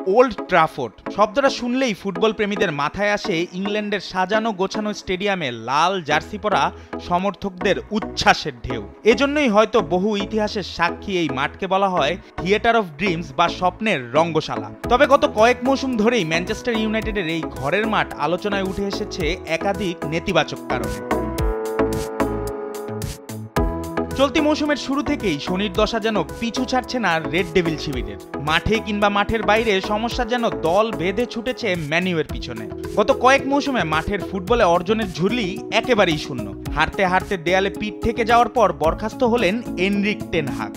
Old Trafford শব্দটা শুনলেই football প্রেমীদের মাথায় আসে ইংল্যান্ডের সাজানো গোছানো স্টেডিয়ামে লাল জার্সি পরা সমর্থকদের উচ্ছ্বাসের ঢেউ। এজন্যই হয়তো বহু ইতিহাসের সাক্ষী এই মাঠকে বলা হয় থিয়েটার অফ ড্রিমস বা স্বপ্নের রঙ্গশালা। তবে গত কয়েক মৌসুম ধরেই ম্যানচেস্টার ইউনাইটেডের এই ঘরের মাঠ আলোচনায় উঠে এসেছে একাধিক নেতিবাচক কারণে। চলতি মৌসুমের শুরু থেকেই শনির দশা যেন পিছু ছাড়ছে না রেড ডেভিল শিবিরের। মাঠে কিংবা মাঠের বাইরে সমস্যা যেন দল বেঁধে ছুটেছে ম্যানিউয়ের পিছনে। গত কয়েক মৌসুমে মাঠের ফুটবলে অর্জনের ঝুলি একেবারেই শূন্য। হারতে হারতে দেয়ালে পিঠ থেকে যাওয়ার পর বরখাস্ত হলেন এনরিক টেন হাগ।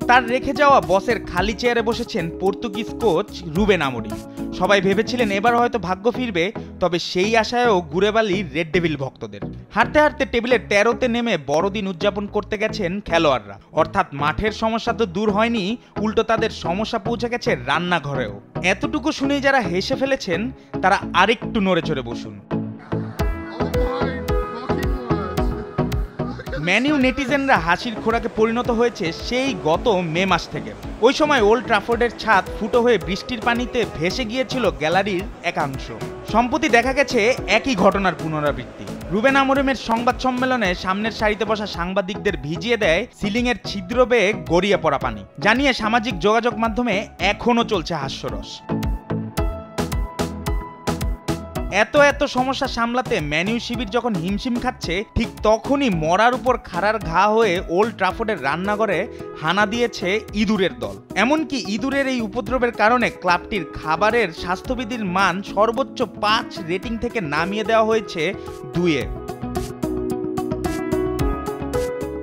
তার রেখে যাওয়া বসের খালি চেয়ারে বসেছেন পর্তুগিজ কোচ রুবেন আমোরিম। সবাই ভেবেছিলেন এবার হয়তো ভাগ্য ফিরবে, তবে সেই আশায়ও গুড়েবালি রেড ডেভিল ভক্তদের। হারতে হারতে টেবিলের 13তে নেমে বড়দিন উদযাপন করতে গেছেন খেলোয়াড়রা। অর্থাৎ মাঠের সমস্যা তো দূর হয়নি, উল্টো তাদের সমস্যা পৌঁছে গেছে রান্নাঘরেও। এতটুকু শুনেই যারা হেসে ফেলেছেন তারা আরেকটু নড়ে চড়ে বসুন। ম্যানিউ নেটিজেনরা হাসির খোরাকে পরিণত হয়েছে সেই গত মে মাস থেকে। ওই সময় ওল্ড ট্রাফোর্ডের ছাদ ফুটো হয়ে বৃষ্টির পানিতে ভেসে গিয়েছিল গ্যালারির একাংশ। সম্প্রতি দেখা গেছে একই ঘটনার পুনরাবৃত্তি। রুবেন আমোরিমের সংবাদ সম্মেলনে সামনের সারিতে বসা সাংবাদিকদের ভিজিয়ে দেয় সিলিংয়ের ছিদ্র বেয়ে গড়িয়ে পড়া পানি, জানিয়ে সামাজিক যোগাযোগ মাধ্যমে এখনও চলছে হাস্যরস। এত সমস্যা সামলাতে ম্যানিউ শিবির যখন হিমশিম খাচ্ছে, ঠিক তখনই মরার উপর খাড়ার ঘা হয়ে ওল্ড ট্রাফোর্ডের রান্নাঘরে হানা দিয়েছে ইঁদুরের দল। এমনকি ইঁদুরের এই উপদ্রবের কারণে ক্লাবটির খাবারের স্বাস্থ্যবিধির মান সর্বোচ্চ 5 রেটিং থেকে নামিয়ে দেওয়া হয়েছে 2-এ।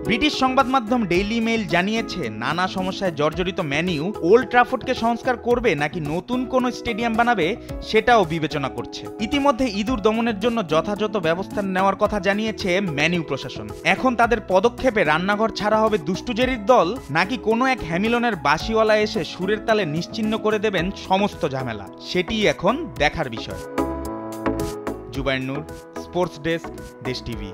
ব্রিটিশ সংবাদ মাধ্যম ডেইলি মেইল জানিয়েছে, নানা সমস্যায় জর্জরিত ম্যানিউ ওল্ড ট্রাফোর্ডকে সংস্কার করবে নাকি নতুন কোনো স্টেডিয়াম বানাবে সেটাও বিবেচনা করছে। ইতিমধ্যে ইঁদুর দমনের জন্য যথাযথ ব্যবস্থা নেওয়ার কথা জানিয়েছে ম্যানিউ প্রশাসন। এখন তাদের পদক্ষেপে রান্নাঘর ছাড়া হবে দুষ্টুজেরির দল, নাকি কোনো এক হ্যামিলনের বাঁশিওয়ালা এসে সুরের তালে নিশ্চিহ্ন করে দেবেন সমস্ত ঝামেলা, সেটিই এখন দেখার বিষয়। জুবায়ের নূর, স্পোর্টস ডেস্ক, দেশ টিভি।